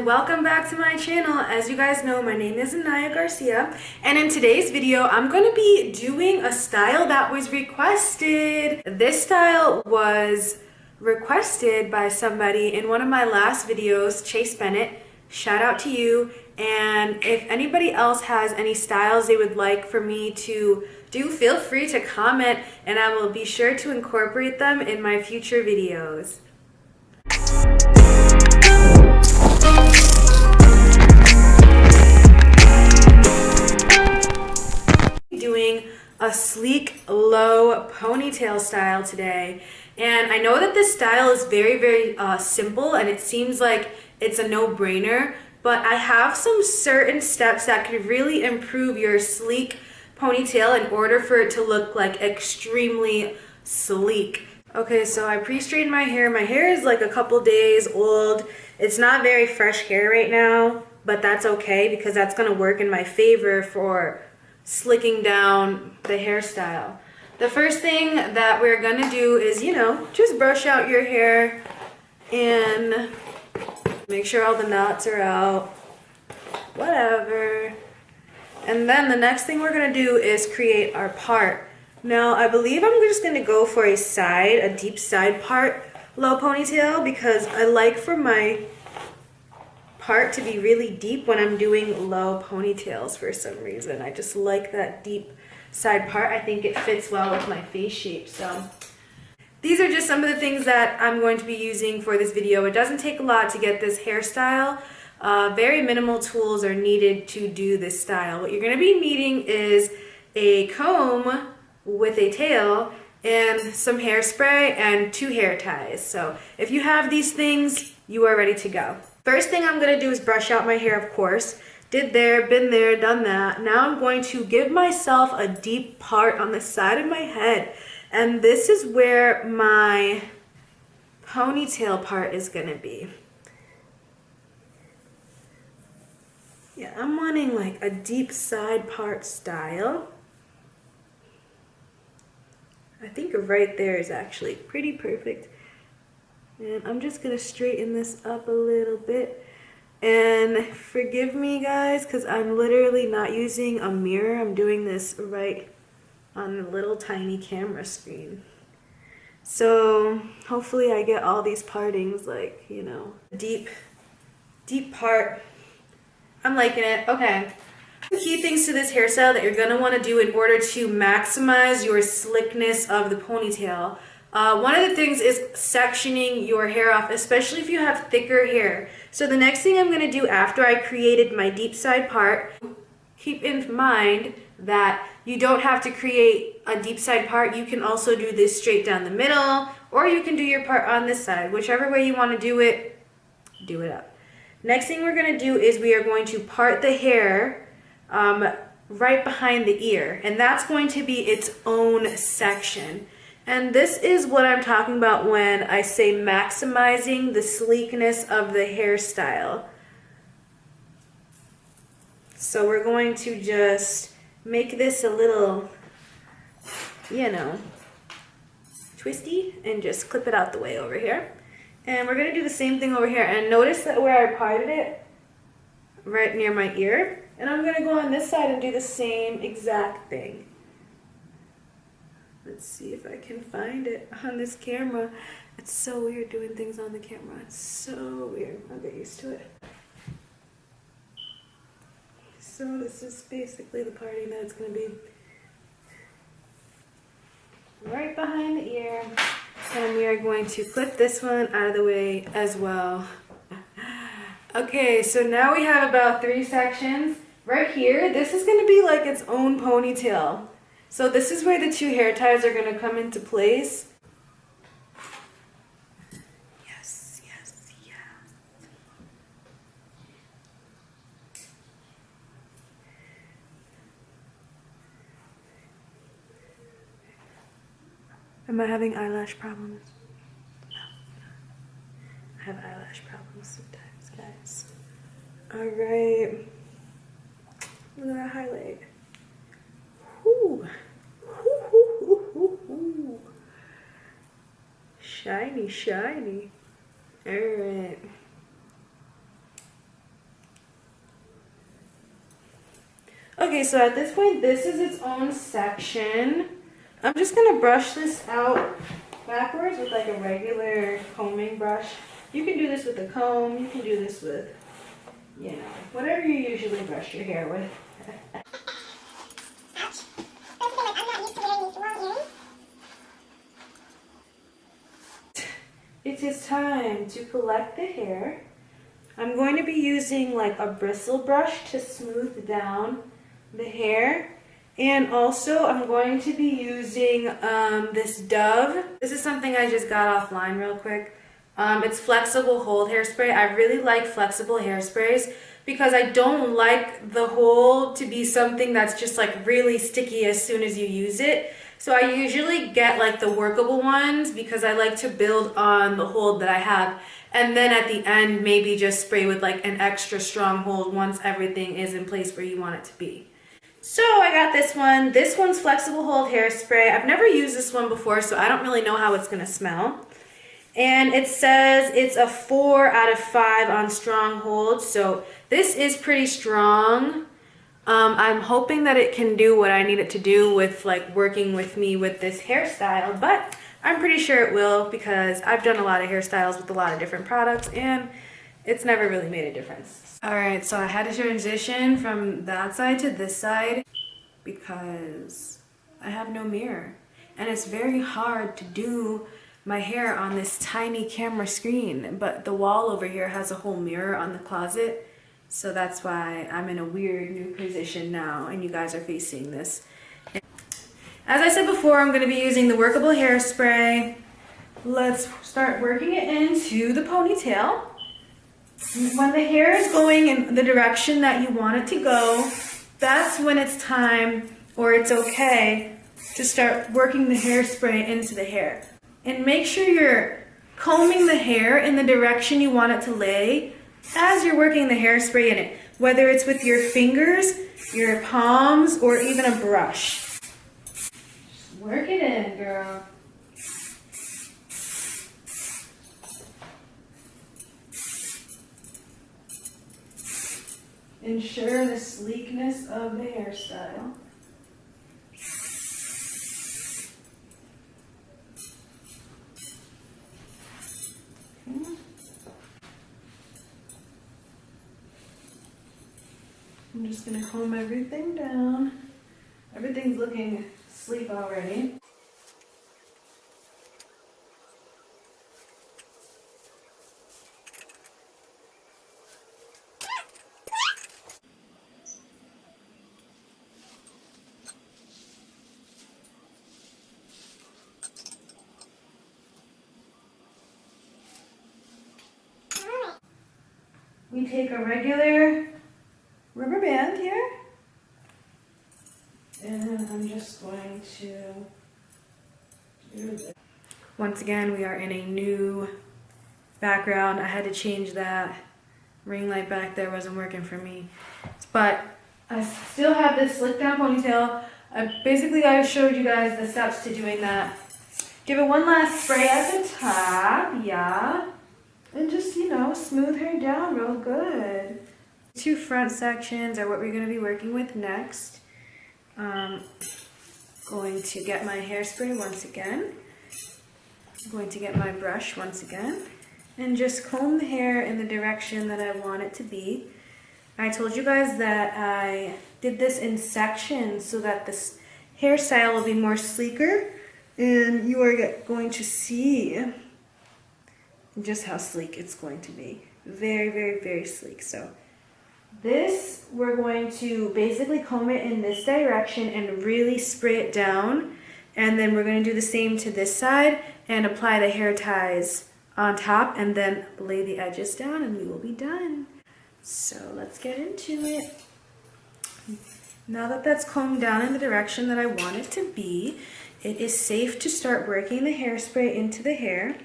welcome back to my channel. As you guys know, my name is Eniya, and in today's video I'm going to be doing a style that was requested. This style was requested by somebody in one of my last videos, Chase Bennett. Shout out to you. And if anybody else has any styles they would like for me to do, feel free to comment and I will be sure to incorporate them in my future videos. Doing a sleek low ponytail style today, and I know that this style is very simple and it seems like it's a no-brainer, but I have some certain steps that could really improve your sleek ponytail in order for it to look like extremely sleek. Okay, so I pre-straightened my hair. My hair is like a couple days old. It's not very fresh hair right now, but that's okay because that's gonna work in my favor for slicking down the hairstyle. The first thing that we're gonna do is, just brush out your hair and make sure all the knots are out, whatever. And then the next thing we're gonna do is create our part. Now, I believe I'm just gonna go for a deep side part low ponytail because I like for my part to be really deep when I'm doing low ponytails for some reason. I just like that deep side part. I think it fits well with my face shape. So these are just some of the things that I'm going to be using for this video. It doesn't take a lot to get this hairstyle. Very minimal tools are needed to do this style. What you're going to be needing is a comb with a tail and some hairspray and 2 hair ties. So if you have these things, you are ready to go. First thing I'm going to do is brush out my hair, of course. Been there, done that. Now I'm going to give myself a deep part on the side of my head. And this is where my ponytail part is going to be. Yeah, I'm wanting like a deep side part style. I think right there is actually pretty perfect. And I'm just going to straighten this up a little bit. And forgive me guys, because I'm literally not using a mirror. I'm doing this right on the little tiny camera screen. So hopefully I get all these partings like, deep part. I'm liking it. Okay. The key things to this hairstyle that you're going to want to do in order to maximize your slickness of the ponytail. One of the things is sectioning your hair off, especially if you have thicker hair. So the next thing I'm going to do after I created my deep side part, keep in mind that you don't have to create a deep side part. You can also do this straight down the middle, or you can do your part on this side. Whichever way you want to do it up. Next thing we're going to do is we are going to part the hair right behind the ear, and that's going to be its own section. And this is what I'm talking about when I say maximizing the sleekness of the hairstyle. So we're going to just make this a little, twisty and just clip it out the way over here. And we're going to do the same thing over here. And notice that where I parted it, right near my ear. And I'm going to go on this side and do the same exact thing. Let's see if I can find it on this camera. It's so weird doing things on the camera. It's so weird. I'll get used to it. So this is basically the parting that it's going to be. Right behind the ear. And we are going to clip this one out of the way as well. Okay, so now we have about 3 sections. Right here, this is going to be like its own ponytail. So this is where the 2 hair ties are going to come into place. Yes. Am I having eyelash problems? No. I have eyelash problems sometimes, guys. Alright. Look at that highlight. Whoo. Shiny. Alright. Okay, so at this point, this is its own section. I'm just gonna brush this out backwards with like a regular combing brush. You can do this with a comb, you can do this with, you know, whatever you usually brush your hair with. It is time to collect the hair. I'm going to be using like a bristle brush to smooth down the hair. And also I'm going to be using this Dove. This is something I just got offline real quick. It's flexible hold hairspray. I really like flexible hairsprays because I don't like the hold to be something that's just like really sticky as soon as you use it. So I usually get like the workable ones because I like to build on the hold that I have. And then at the end, maybe just spray with like an extra strong hold once everything is in place where you want it to be. So I got this one. This one's flexible hold hairspray. I've never used this one before, so I don't really know how it's gonna smell. And it says it's a 4 out of 5 on strong hold, so this is pretty strong. I'm hoping that it can do what I need it to do with like working with me with this hairstyle, but I'm pretty sure it will because I've done a lot of hairstyles with a lot of different products and it's never really made a difference. All right, so I had to transition from that side to this side because I have no mirror and it's very hard to do my hair on this tiny camera screen, but the wall over here has a whole mirror on the closet. So that's why I'm in a weird new position now and you guys are facing this. As I said before, I'm going to be using the workable hairspray. Let's start working it into the ponytail. When the hair is going in the direction that you want it to go, that's when it's time or it's okay to start working the hairspray into the hair. And make sure you're combing the hair in the direction you want it to lay as you're working the hairspray in it, whether it's with your fingers, your palms, or even a brush. Just work it in, girl. Ensure the sleekness of the hairstyle. Okay. I'm just going to comb everything down. Everything's looking sleek already. We take a regular rubber band here, and I'm just going to do this. Once again, we are in a new background. I had to change that ring light back there, wasn't working for me. But I still have this slick down ponytail. I showed you guys the steps to doing that. Give it one last spray at the top, yeah. And just, you know, smooth her down real good. Two front sections are what we're going to be working with next. Going to get my hairspray once again. I'm going to get my brush once again. And just comb the hair in the direction that I want it to be. I told you guys that I did this in sections so that this hairstyle will be more sleeker. And you are going to see just how sleek it's going to be. Very, very, very sleek. So this, we're going to basically comb it in this direction and really spray it down. And then we're going to do the same to this side and apply the hair ties on top and then lay the edges down and we will be done. So let's get into it. Now that that's combed down in the direction that I want it to be, it is safe to start working the hairspray into the hair.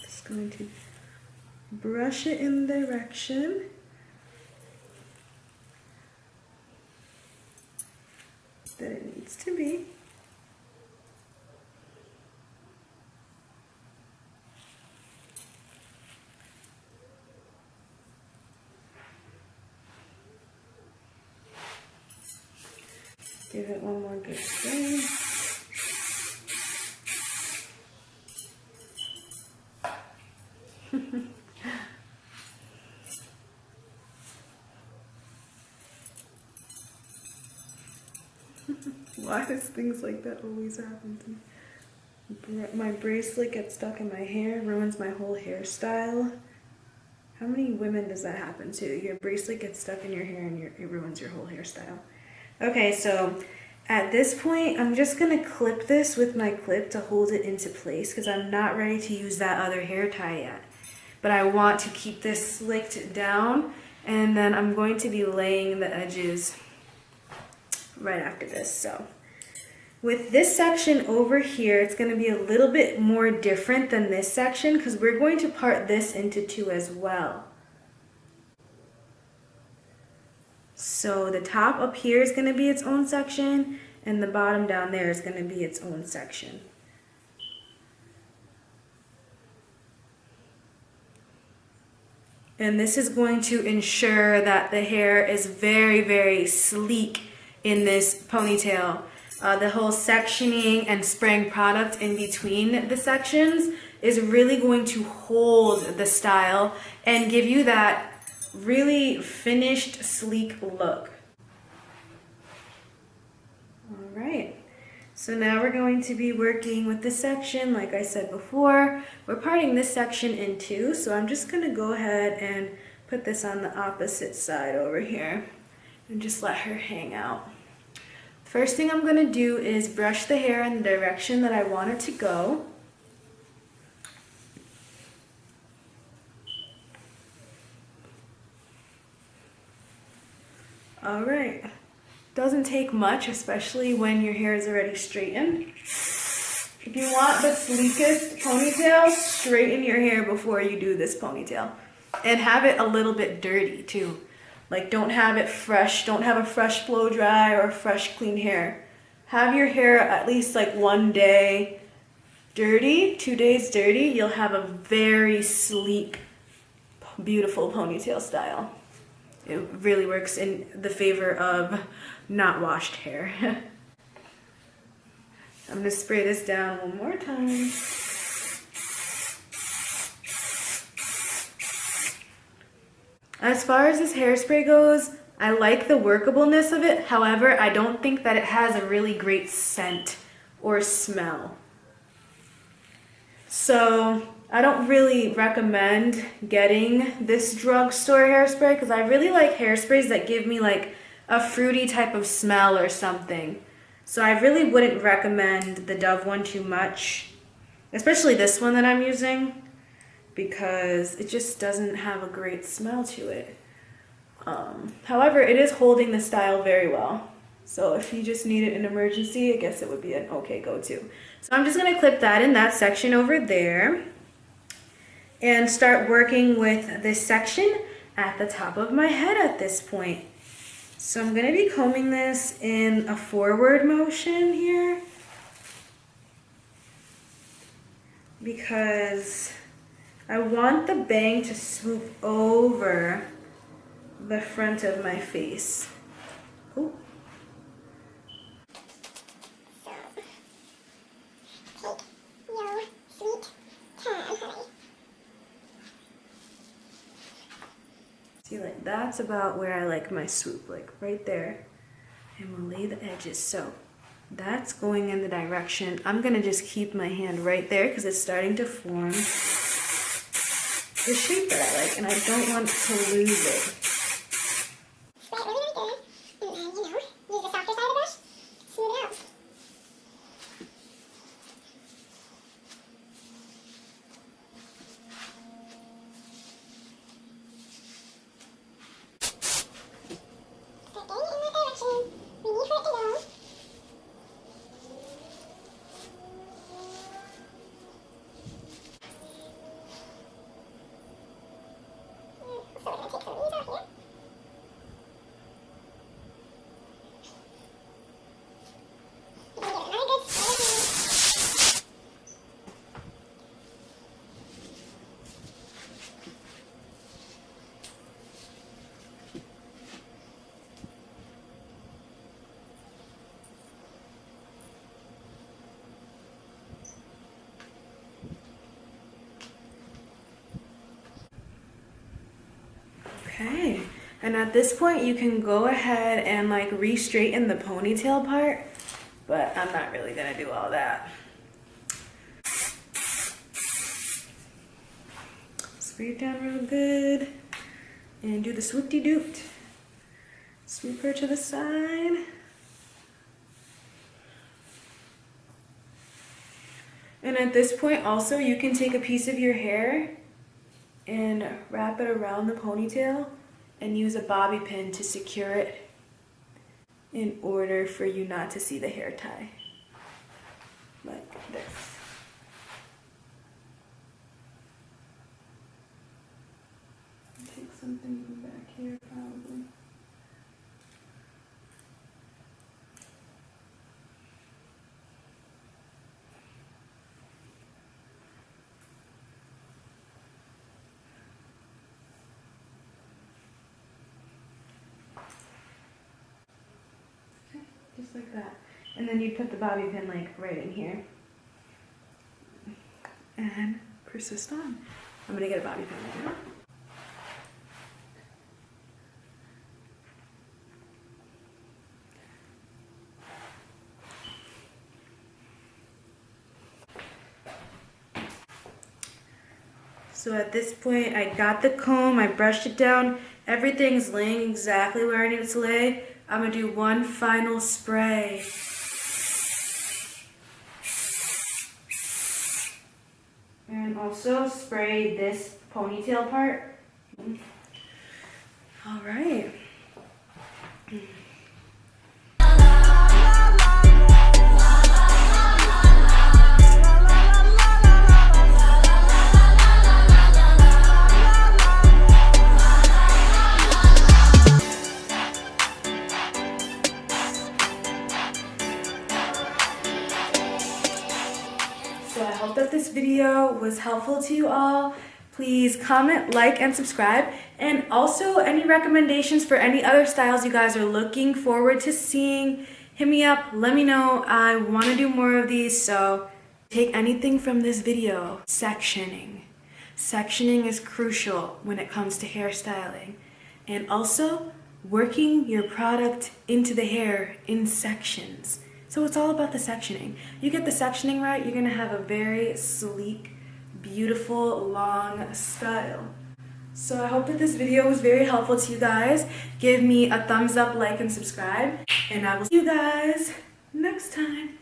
Just going to brush it in the direction that it needs to be. Give it one more good spin. Why does things like that always happen to me? My bracelet gets stuck in my hair, ruins my whole hairstyle. How many women does that happen to? Your bracelet gets stuck in your hair and it ruins your whole hairstyle. Okay, so at this point, I'm just gonna clip this with my clip to hold it into place because I'm not ready to use that other hair tie yet. But I want to keep this slicked down, and then I'm going to be laying the edges right after this. So with this section over here, it's going to be a little bit more different than this section because we're going to part this into two as well. So the top up here is going to be its own section, and the bottom down there is going to be its own section. And this is going to ensure that the hair is very, very sleek in this ponytail. The whole sectioning and spraying product in between the sections is really going to hold the style and give you that really finished, sleek look. All right. So now we're going to be working with this section. Like I said before, we're parting this section in two. So I'm just going to go ahead and put this on the opposite side over here and just let her hang out. First thing I'm going to do is brush the hair in the direction that I want it to go. All right. Doesn't take much, especially when your hair is already straightened. If you want the sleekest ponytail, straighten your hair before you do this ponytail. And have it a little bit dirty too. Like, don't have it fresh, don't have a fresh blow dry or fresh clean hair. Have your hair at least like 1 day dirty, 2 days dirty. You'll have a very sleek, beautiful ponytail style. It really works in the favor of not washed hair. I'm gonna spray this down one more time. As far as this hairspray goes, I like the workableness of it. However, I don't think that it has a really great scent or smell. So I don't really recommend getting this drugstore hairspray because I really like hairsprays that give me like a fruity type of smell or something. So I really wouldn't recommend the Dove one too much, especially this one that I'm using, because it just doesn't have a great smell to it. However, it is holding the style very well. So if you just need it in emergency, I guess it would be an okay go-to. So I'm just gonna clip that in that section over there and start working with this section at the top of my head at this point. So I'm gonna be combing this in a forward motion here because I want the bang to swoop over the front of my face. Ooh. See, like that's about where I like my swoop, like right there. And we'll lay the edges. So that's going in the direction. I'm gonna just keep my hand right there because it's starting to form the shape that I like, and I don't want to lose it. Spray it really, really good, and then, use the softer side of the brush, smooth it out. Start getting in that direction. We need for it to go. So we're going to take some of these off here. Okay, and at this point you can go ahead and like re-straighten the ponytail part, but I'm not really gonna do all that. Spray it down real good and do the swoop-de-doot. Sweep her to the side. And at this point also you can take a piece of your hair and wrap it around the ponytail and use a bobby pin to secure it in order for you not to see the hair tie. Like this. Take something from back here probably. Just like that. And then you put the bobby pin like right in here. And persist on. I'm gonna get a bobby pin right now. So at this point, I got the comb, I brushed it down, everything's laying exactly where I need it to lay. I'm gonna do one final spray. And also spray this ponytail part. All right. So I hope that this video was helpful to you all. Please comment, like, and subscribe. And also any recommendations for any other styles you guys are looking forward to seeing, hit me up, let me know. I want to do more of these, so take anything from this video. Sectioning. Sectioning is crucial when it comes to hairstyling. And also working your product into the hair in sections. So it's all about the sectioning. You get the sectioning right, you're gonna have a very sleek, beautiful, long style. So I hope that this video was very helpful to you guys. Give me a thumbs up, like, and subscribe. And I will see you guys next time.